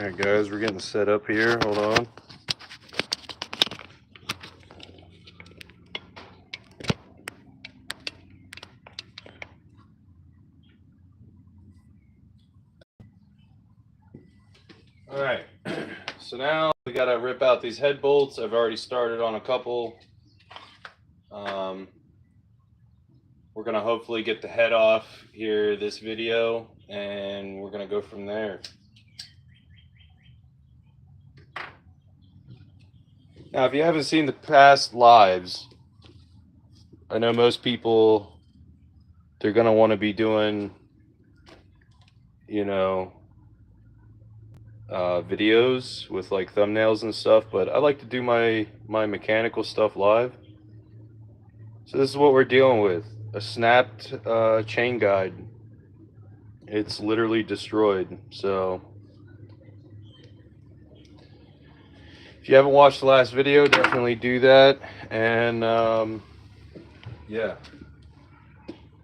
Alright guys, we're getting set up here. Hold on. Alright, so now we gotta rip out these head bolts. I've already started on a couple. We're gonna hopefully get the head off here this video, and we're gonna go from there. Now, if you haven't seen the past lives, I know most people, they're gonna want to be doing, videos with like thumbnails and stuff, but I like to do my mechanical stuff live. So this is what we're dealing with: a snapped chain guide. It's literally destroyed. So if you haven't watched the last video, definitely do that. And yeah,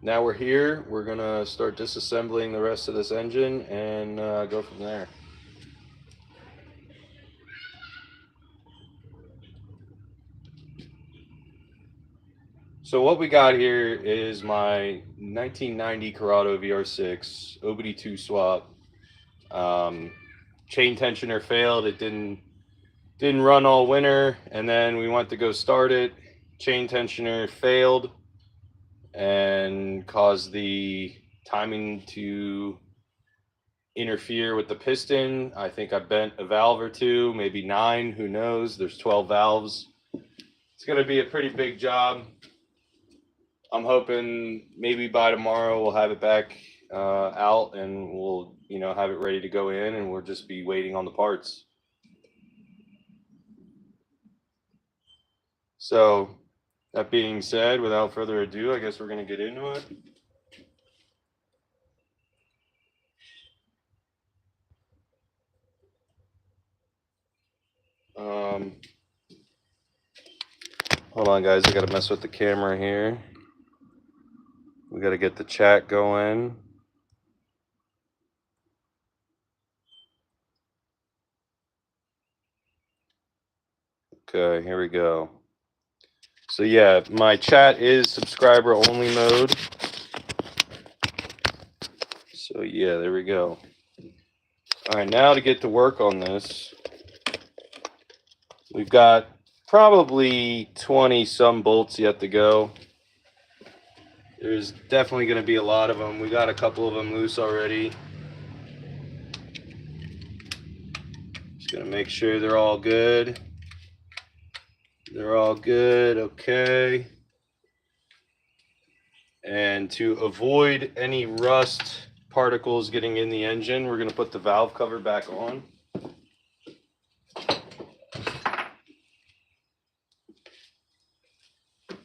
now we're here. We're gonna start disassembling the rest of this engine and go from there. So what we got here is my 1990 Corrado VR6 OBD2 swap. Chain tensioner failed. It didn't run all winter, and then we went to go start it. Chain tensioner failed and caused the timing to interfere with the piston. I think I bent a valve or two, maybe 9, who knows. There's 12 valves. It's going to be a pretty big job. I'm hoping maybe by tomorrow we'll have it back out, and we'll have it ready to go in, and we'll just be waiting on the parts. So that being said, without further ado, I guess we're going to get into it. Hold on guys, I got to mess with the camera here. We got to get the chat going. Okay, here we go. So yeah, my chat is subscriber only mode. So yeah, there we go. All right, now to get to work on this. We've got probably 20 some bolts yet to go. There's definitely going to be a lot of them. We got a couple of them loose already. Just going to make sure they're all good. They're all good, okay. And to avoid any rust particles getting in the engine, we're going to put the valve cover back on.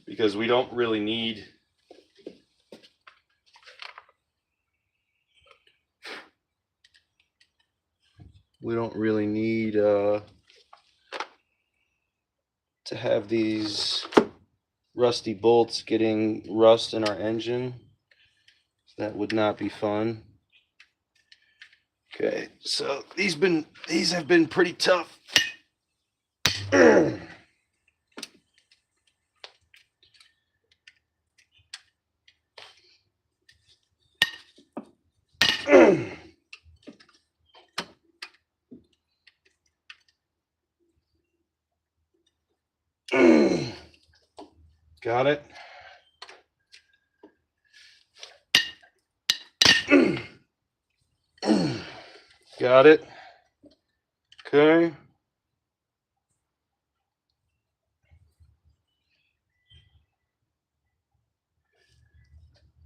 Because we don't really need to have these rusty bolts getting rust in our engine. That would not be fun. Okay, so these have been pretty tough. Got it. Got it. Okay.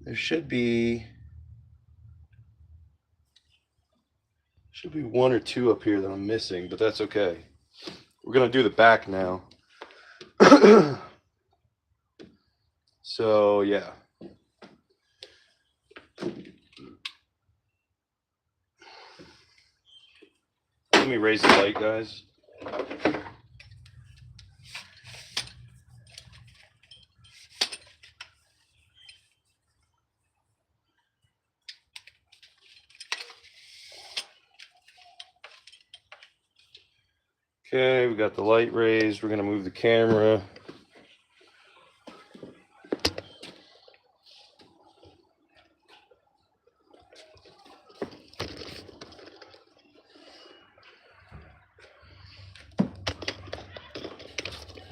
There should be one or two up here that I'm missing, but that's okay. We're gonna do the back now. So yeah. Let me raise the light, guys. Okay, we got the light raised. We're gonna move the camera.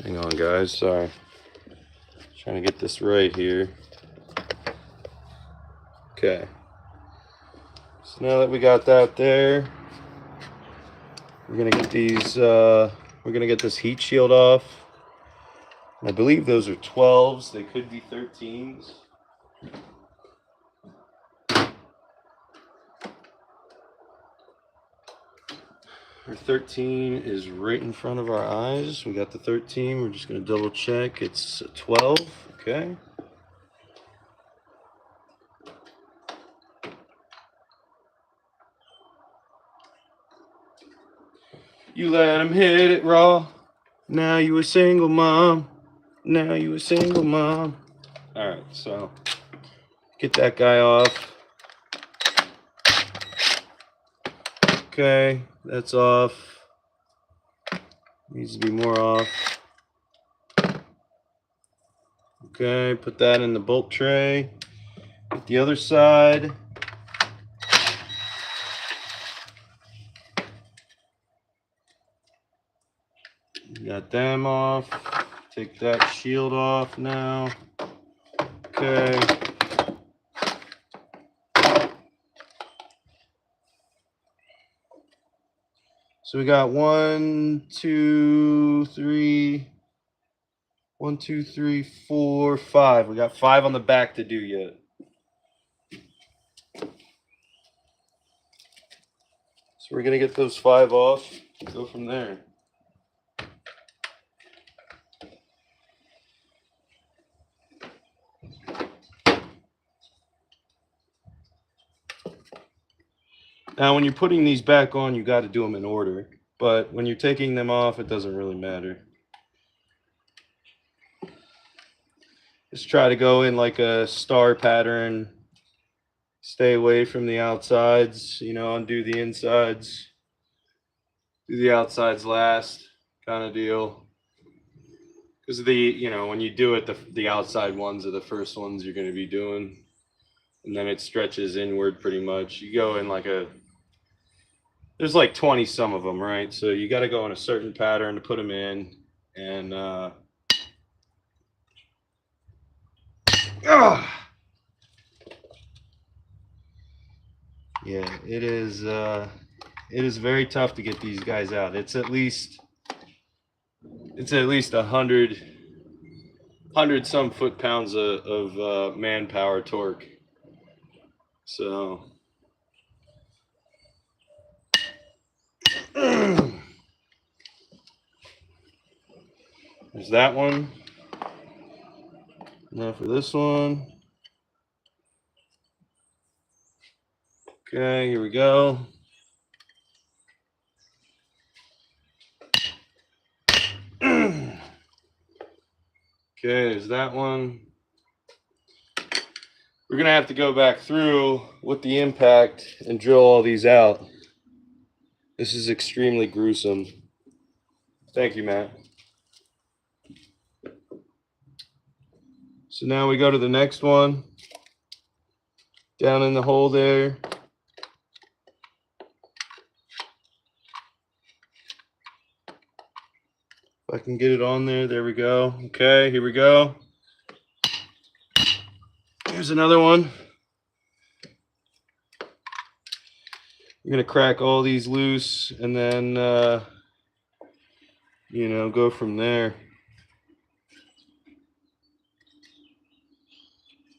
Hang on, guys, sorry. Trying to get this right here. Okay. So now that we got that there, we're gonna get these, we're gonna get this heat shield off. I believe those are 12s, they could be 13s. Our 13 is right in front of our eyes. We got the 13, we're just gonna double check. It's 12, okay. You let him hit it raw. Now you a single mom. Now you a single mom. All right, so get that guy off. Okay, that's off. Needs to be more off. Okay, put that in the bolt tray. Get the other side. Got them off. Take that shield off now. Okay. So we got 1, 2, 3. 1, 2, 3, 4, 5. We got 5 on the back to do yet. So we're gonna get those 5 off. Go from there. Now, when you're putting these back on, you got to do them in order. But when you're taking them off, it doesn't really matter. Just try to go in like a star pattern. Stay away from the outsides, you know, undo the insides. Do the outsides last, kind of deal. Because when you do it, the outside ones are the first ones you're going to be doing. And then it stretches inward pretty much. You go in like there's like 20 some of them, right? So you got to go in a certain pattern to put them in. And, yeah, it is very tough to get these guys out. It's at least 100 some foot-pounds of manpower torque. So there's that one. Now for this one. Okay, here we go. Okay, there's that one. We're gonna have to go back through with the impact and drill all these out. This is extremely gruesome. Thank you, Matt. So now we go to the next one. Down in the hole there. If I can get it on there, there we go. Okay, here we go. Here's another one. We're gonna crack all these loose and then, go from there.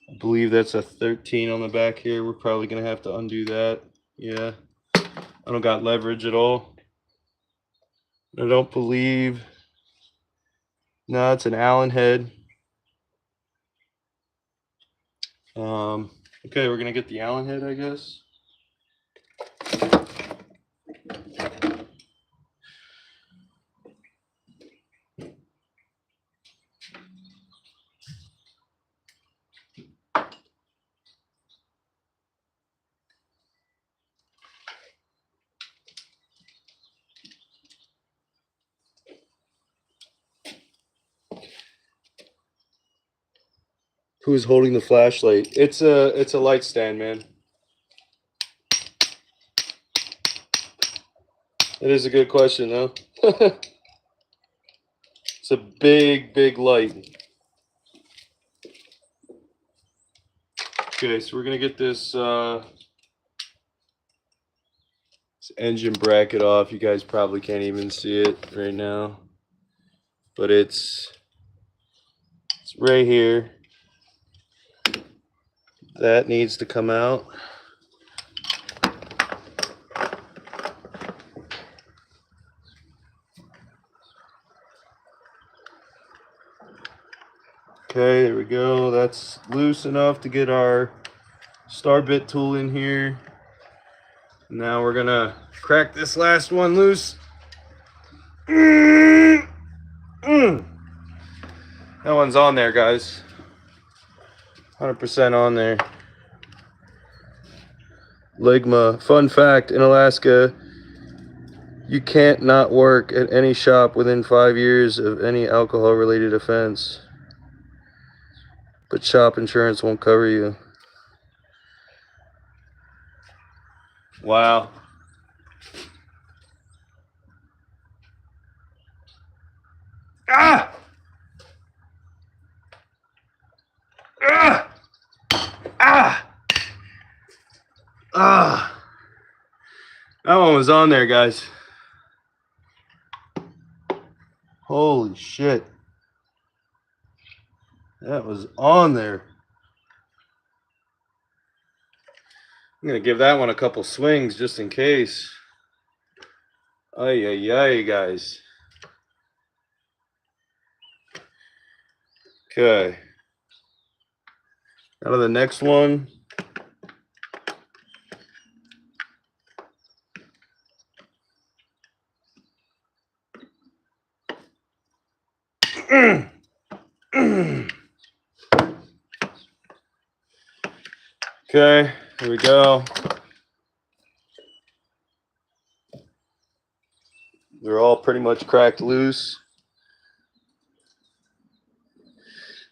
I believe that's a 13 on the back here. We're probably gonna have to undo that. Yeah, I don't got leverage at all. I don't believe. No, it's an Allen head. Okay, we're gonna get the Allen head, I guess. Who's holding the flashlight? It's a light stand, man. That is a good question, though. It's a big light. Okay, so we're gonna get this engine bracket off. You guys probably can't even see it right now, but it's right here. That needs to come out. Okay, there we go. That's loose enough to get our star bit tool in here. Now we're gonna crack this last one loose. That one's on there, guys. 100% on there. Ligma. Fun fact, in Alaska, you can't not work at any shop within 5 years of any alcohol-related offense. But shop insurance won't cover you. Wow. Ah! Ah! Ah! Ah! That one was on there, guys. Holy shit. That was on there. I'm gonna give that one a couple swings just in case. Ay, ay, ay, guys. Okay. Now to the next one. Okay, here we go. They're all pretty much cracked loose.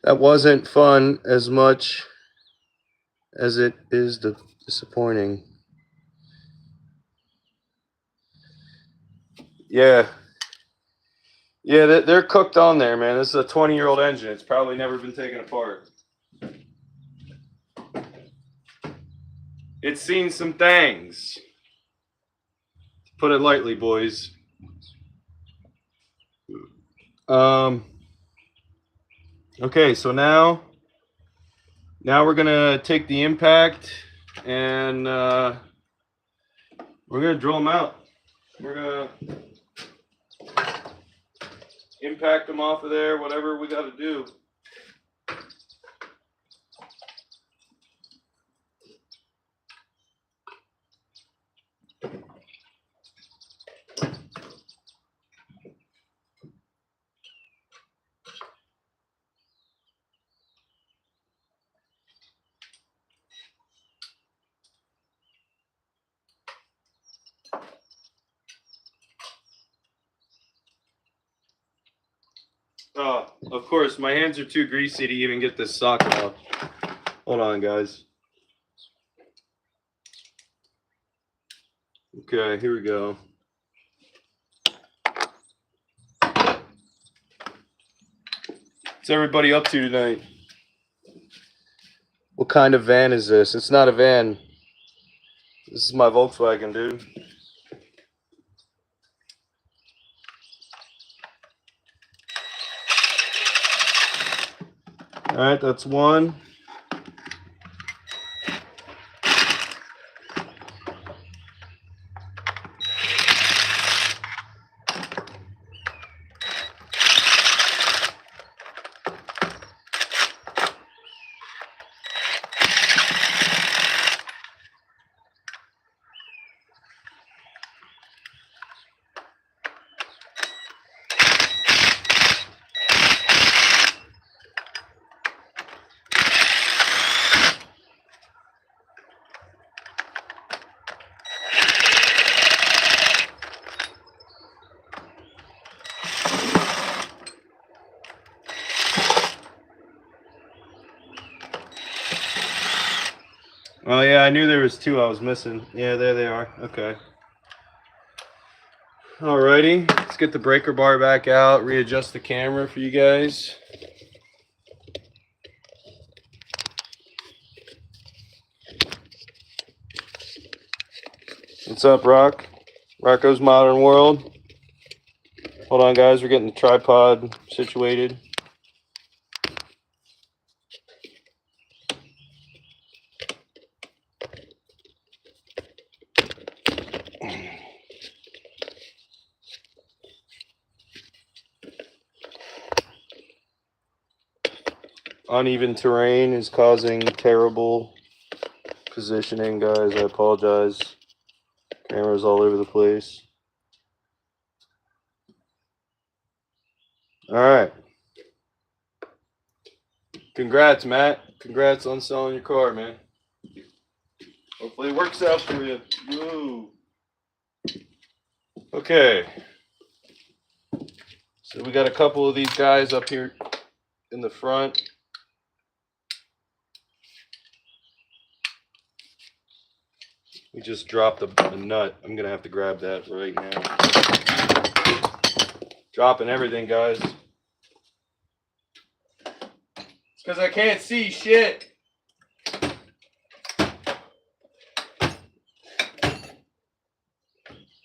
That wasn't fun as much as it is disappointing. Yeah. Yeah, they're cooked on there, man. This is a 20-year-old engine. It's probably never been taken apart. It's seen some things. To put it lightly, boys. Okay, so now we're gonna take the impact and we're gonna drill them out. We're gonna impact them off of there, whatever we got to do. Oh, of course, my hands are too greasy to even get this socket off. Hold on, guys. Okay, here we go. What's everybody up to tonight? What kind of van is this? It's not a van. This is my Volkswagen, dude. All right, that's one. Yeah, I knew there was two I was missing. Yeah, there they are. Okay. Alrighty, let's get the breaker bar back out, readjust the camera for you guys. What's up, Rock? Rocco's Modern World. Hold on, guys, we're getting the tripod situated. Uneven terrain is causing terrible positioning, guys. I apologize. Camera's all over the place. All right. Congrats, Matt. Congrats on selling your car, man. Hopefully it works out for you. Woo. Okay. So we got a couple of these guys up here in the front. We just dropped a nut. I'm going to have to grab that right now. Dropping everything, guys. It's because I can't see shit. I'm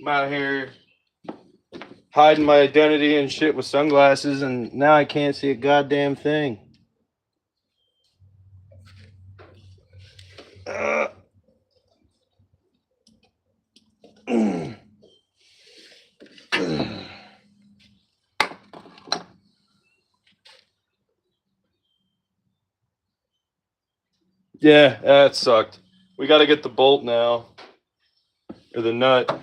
out here hiding my identity and shit with sunglasses, and now I can't see a goddamn thing. Yeah, that sucked. We got to get the bolt now, or the nut. I'm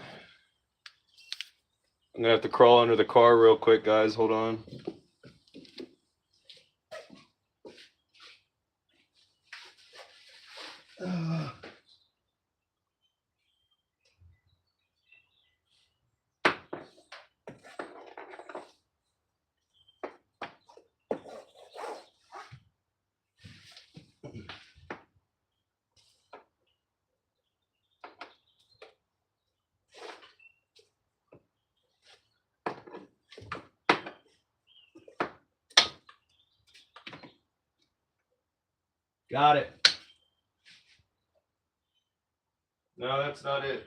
going to have to crawl under the car real quick, guys. Hold on. Got it. No, that's not it.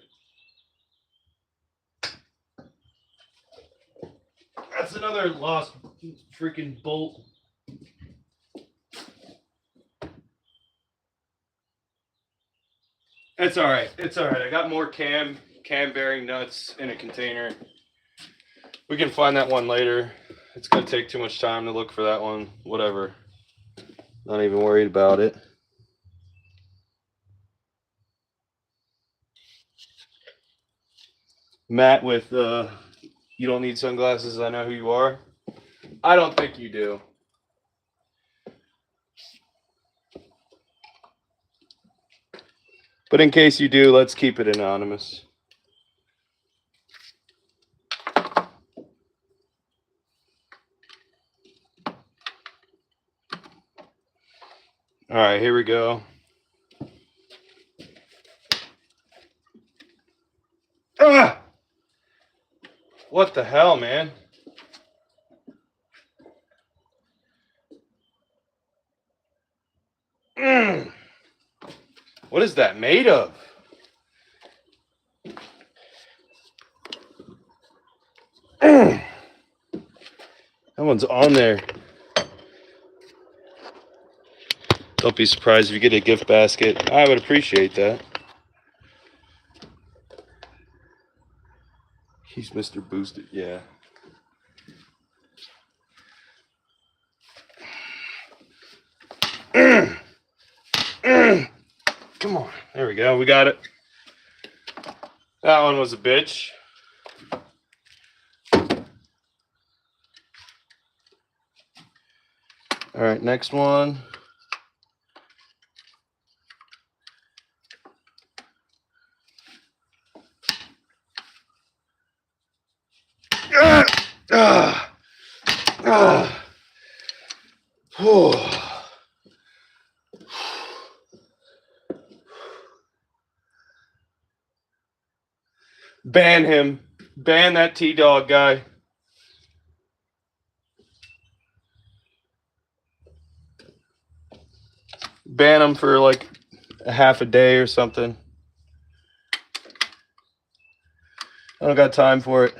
That's another lost freaking bolt. It's all right. It's all right. I got more cam bearing nuts in a container. We can find that one later. It's going to take too much time to look for that one. Whatever. Not even worried about it. Matt with you don't need sunglasses, I know who you are. I don't think you do. But in case you do, let's keep it anonymous. All right, here we go. Ah! What the hell, man? What is that made of? That one's on there. Don't be surprised if you get a gift basket. I would appreciate that. He's Mr. Boosted, yeah. Come on. There we go. We got it. That one was a bitch. All right, next one. Ban him. Ban that T-Dog guy. Ban him for like a half a day or something. I don't got time for it.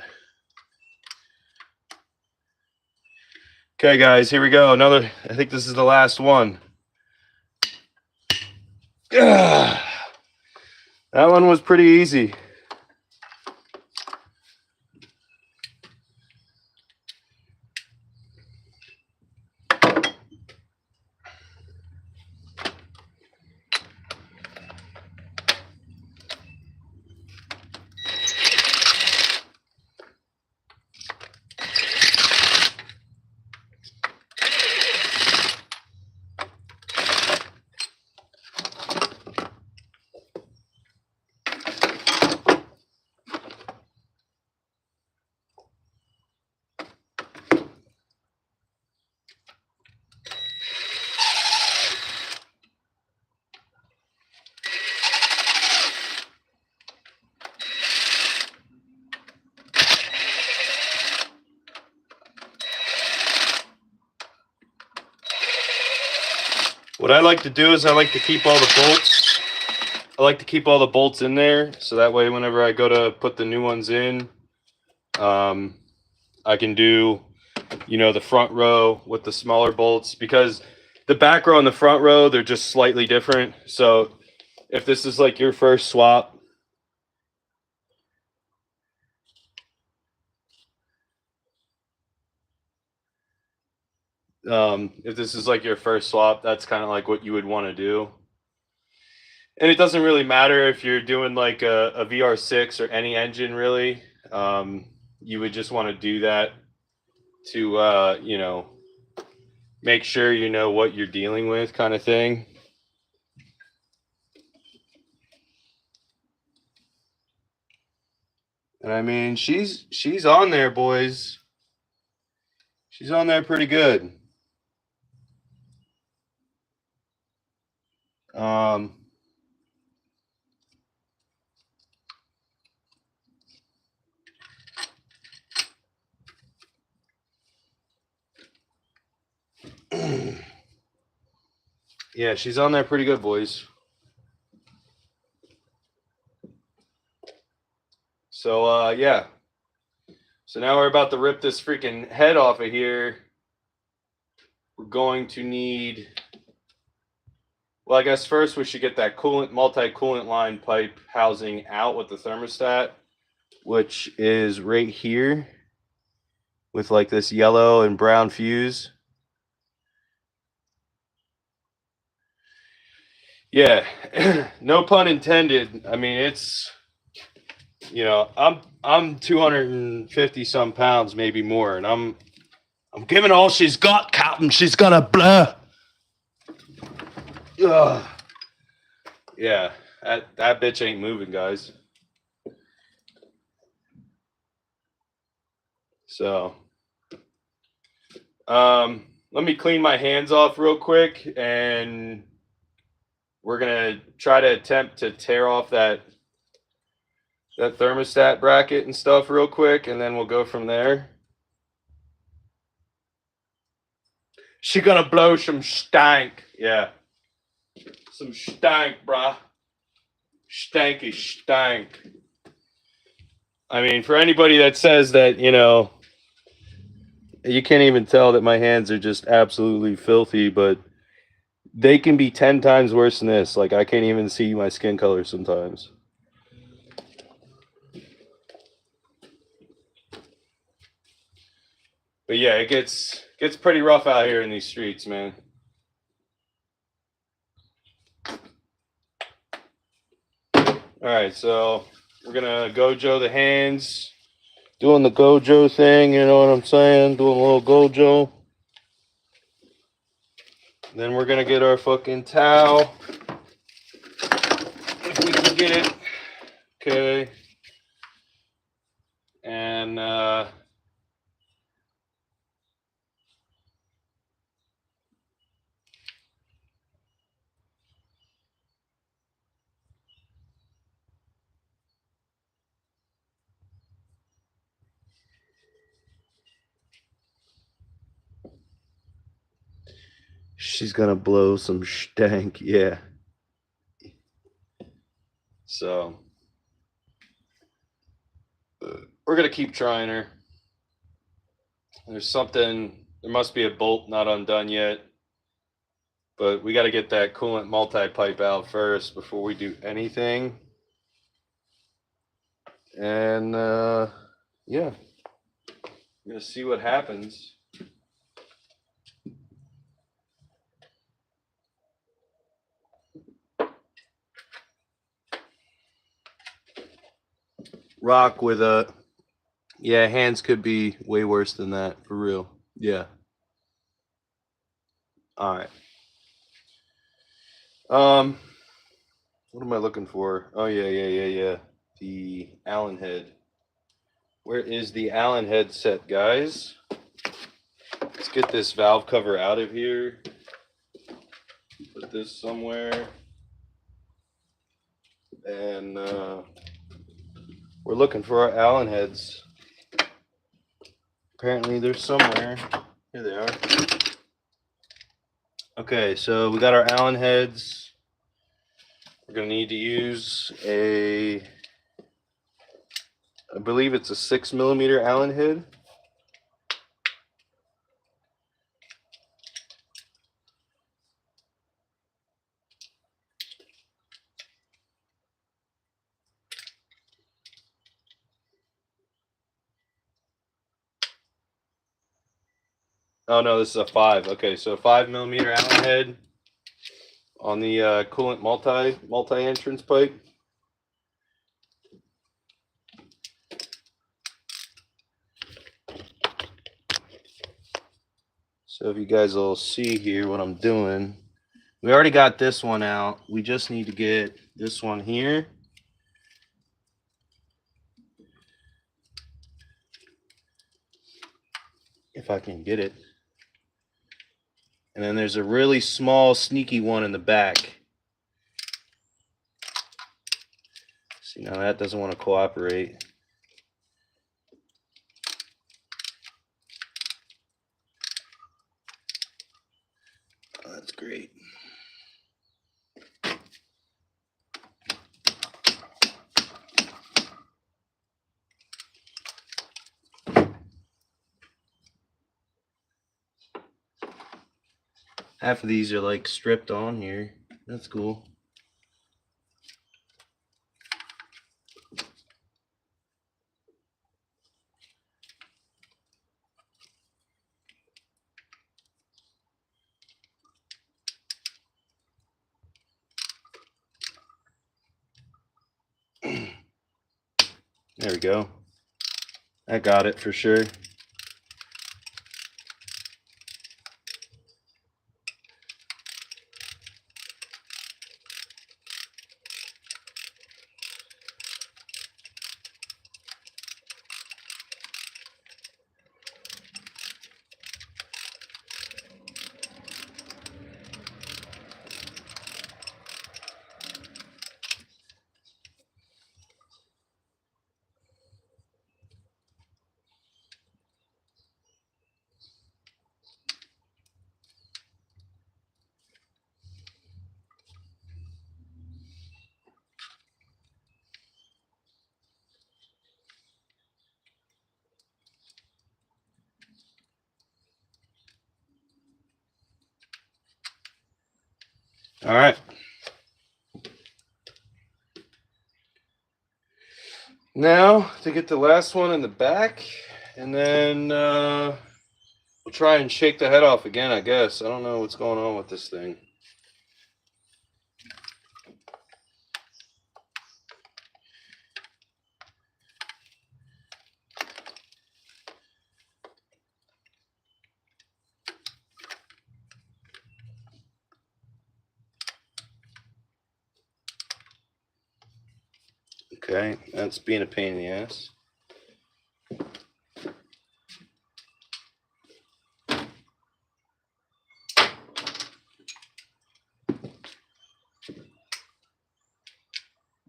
Okay, guys, here we go. Another, I think this is the last one. That one was pretty easy. What I like to do is I like to keep all the bolts. I like to keep all the bolts in there, so that way whenever I go to put the new ones in, I can do, you know, the front row with the smaller bolts, because the back row and the front row, they're just slightly different. So if this is like your first swap, if this is like your first swap, that's kind of like what you would want to do. And it doesn't really matter if you're doing like a VR6 or any engine really. You would just want to do that to, you know, make sure you know what you're dealing with, kind of thing. And I mean, she's on there, boys. She's on there pretty good. Yeah, she's on there pretty good, boys. So yeah. So now we're about to rip this freaking head off of here. We're going to need, well, I guess first we should get that coolant, multi-coolant line pipe housing out with the thermostat, which is right here with like this yellow and brown fuse. Yeah, no pun intended. I mean, it's, you know, I'm 250 some pounds, maybe more, and I'm giving all she's got, Captain. She's gonna blur. Ugh. Yeah, that bitch ain't moving, guys. So, let me clean my hands off real quick, and we're gonna try to attempt to tear off that thermostat bracket and stuff real quick, and then we'll go from there. She gonna blow some stank. Yeah. Some stank, brah. Stanky stank. I mean, for anybody that says that, you know, you can't even tell that my hands are just absolutely filthy, but they can be 10 times worse than this. Like, I can't even see my skin color sometimes. But yeah, it gets pretty rough out here in these streets, man. All right, so we're gonna Gojo the hands, doing the Gojo thing. You know what I'm saying? Doing a little Gojo. Then we're gonna get our fucking towel, if we can get it. Okay. And She's gonna blow some stank, yeah. So we're gonna keep trying her. There's something, there must be a bolt not undone yet, but we got to get that coolant multi-pipe out first before we do anything. And yeah, I'm gonna see what happens. Rock with a, yeah, hands could be way worse than that, for real. Yeah. All right. What am I looking for? Oh yeah. The Allen head. Where is the Allen head set, guys? Let's get this valve cover out of here. Put this somewhere. And we're looking for our Allen heads. Apparently they're somewhere. Here they are. Okay, so we got our Allen heads. We're going to need to use I believe it's a 6mm Allen head. Oh no, this is a 5. Okay, so 5mm Allen head on the coolant multi entrance pipe. So if you guys will see here what I'm doing, we already got this one out. We just need to get this one here. If I can get it. And then there's a really small, sneaky one in the back. See, now that doesn't want to cooperate. Oh, that's great. Half of these are like stripped on here. That's cool. There we go. I got it for sure. All right. Now to get the last one in the back, and then we'll try and shake the head off again, I guess. I don't know what's going on with this thing. Okay, that's being a pain in the ass.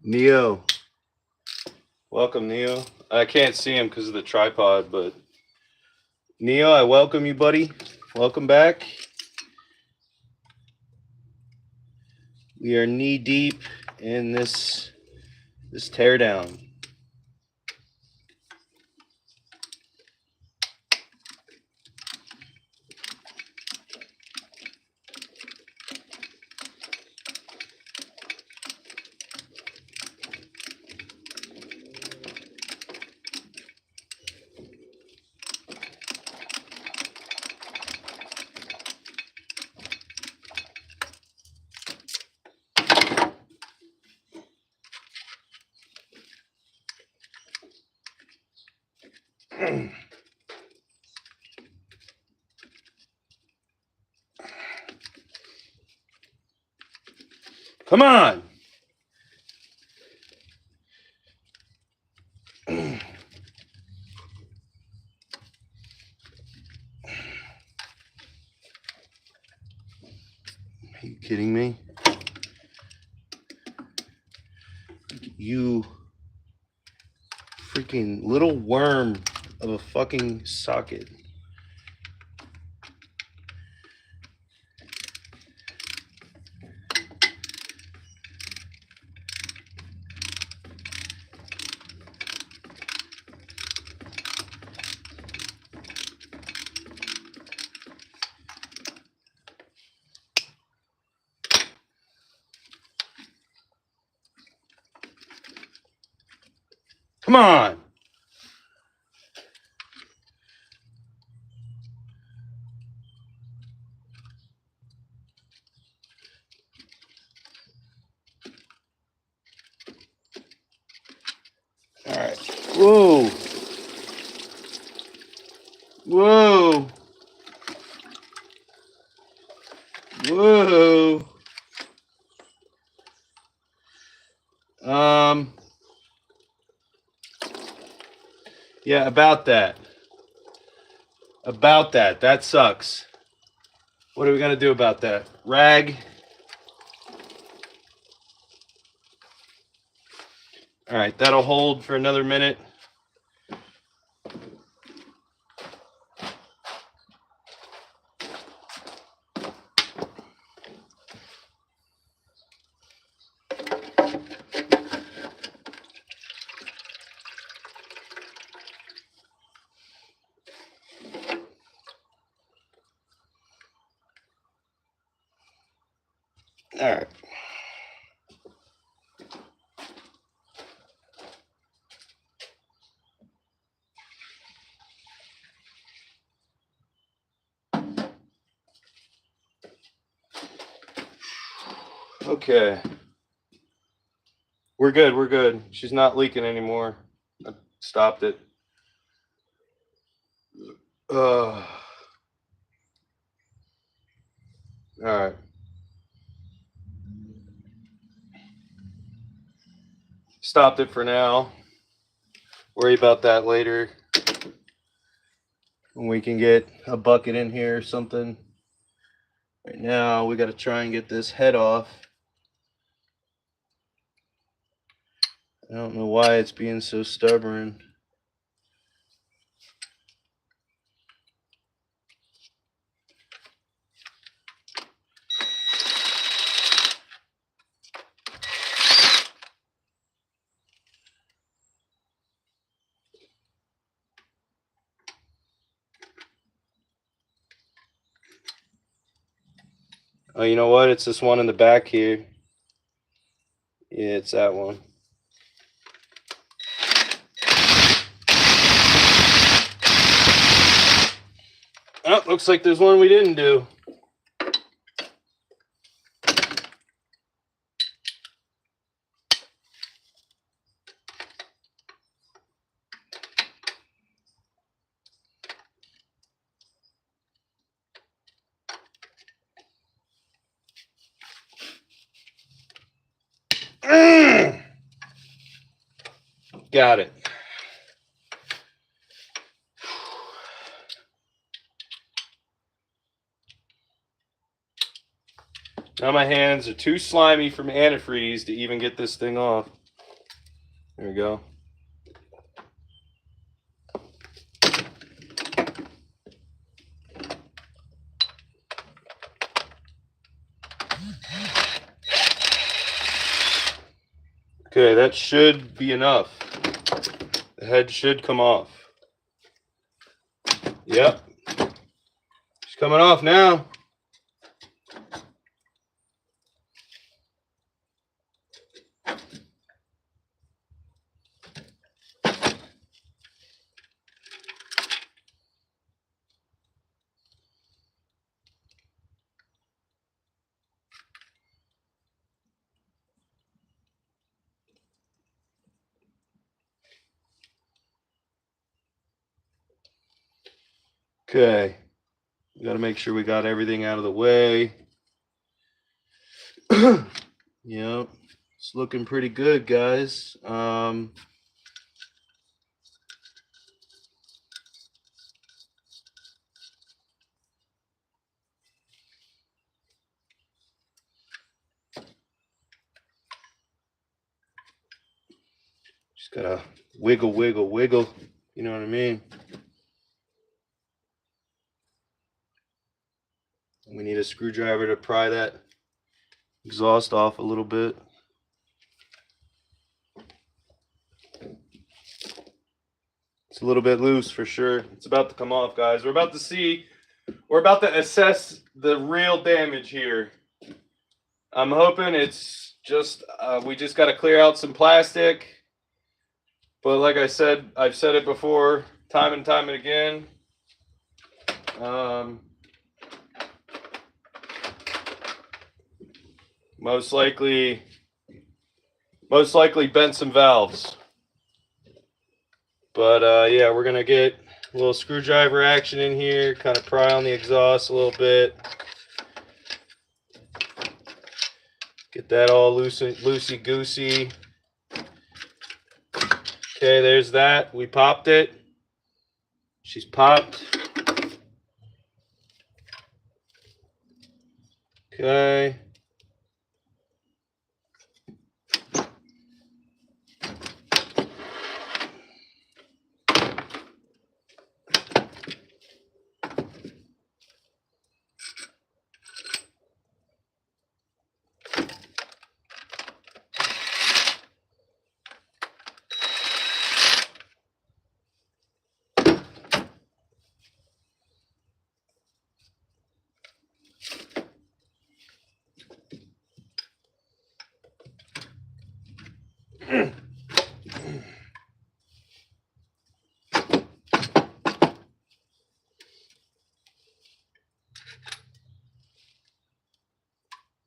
Neo. Welcome, Neo. I can't see him because of the tripod, but Neo, I welcome you, buddy. Welcome back. We are knee deep in this teardown. Come on. Are you kidding me? You freaking little worm of a fucking socket. Come on. All right. Whoa. Whoa. Whoa. Yeah, about that. That sucks. What are we gonna do about that? Rag. All right, that'll hold for another minute. All right. Okay. We're good. We're good. She's not leaking anymore. I stopped it. All right. Stopped it for now. Worry about that later. When we can get a bucket in here or something. Right now, we got to try and get this head off. I don't know why it's being so stubborn. Oh, you know what? It's this one in the back here. Yeah, it's that one. Oh, looks like there's one we didn't do. Got it. Now my hands are too slimy from antifreeze to even get this thing off. There we go. Okay, that should be enough. The head should come off. Yep. It's coming off now. Okay. We got to make sure we got everything out of the way. Yep. It's looking pretty good, guys. Just gotta wiggle, wiggle, wiggle. You know what I mean? We need a screwdriver to pry that exhaust off a little bit. It's a little bit loose for sure. It's about to come off, guys. We're about to assess the real damage here. I'm hoping it's just, we just got to clear out some plastic. But like I said, I've said it before, time and time and again. Most likely bent some valves. But yeah, we're gonna get a little screwdriver action in here, kind of pry on the exhaust a little bit. Get that all loosey-goosey. Okay, there's that. We popped it. She's popped. Okay.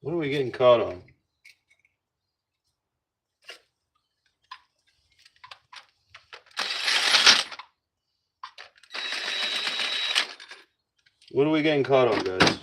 What are we getting caught on? What are we getting caught on, guys?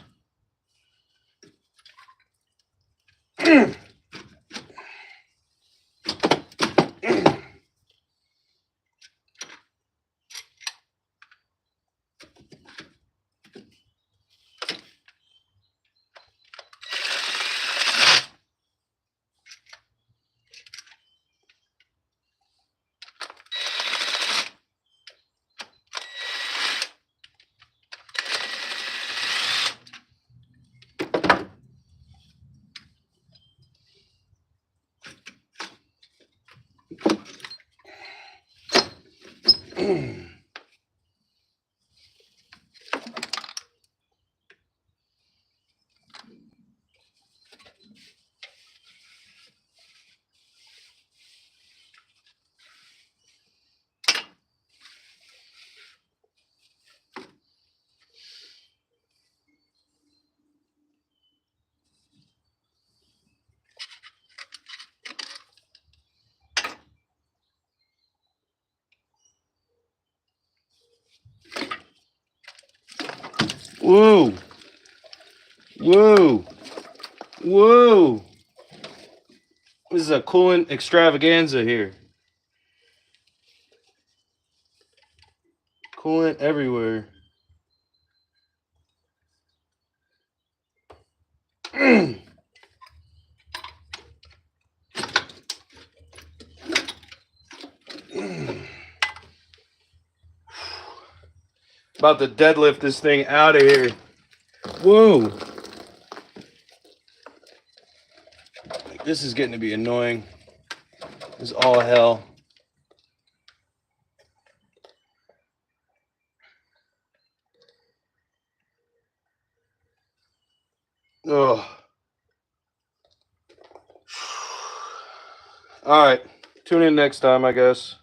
Whoa! Whoa! Whoa! This is a coolant extravaganza here. Coolant everywhere. About to deadlift this thing out of here. Whoa! This is getting to be annoying. is all hell. Ugh. All right. Tune in next time, I guess.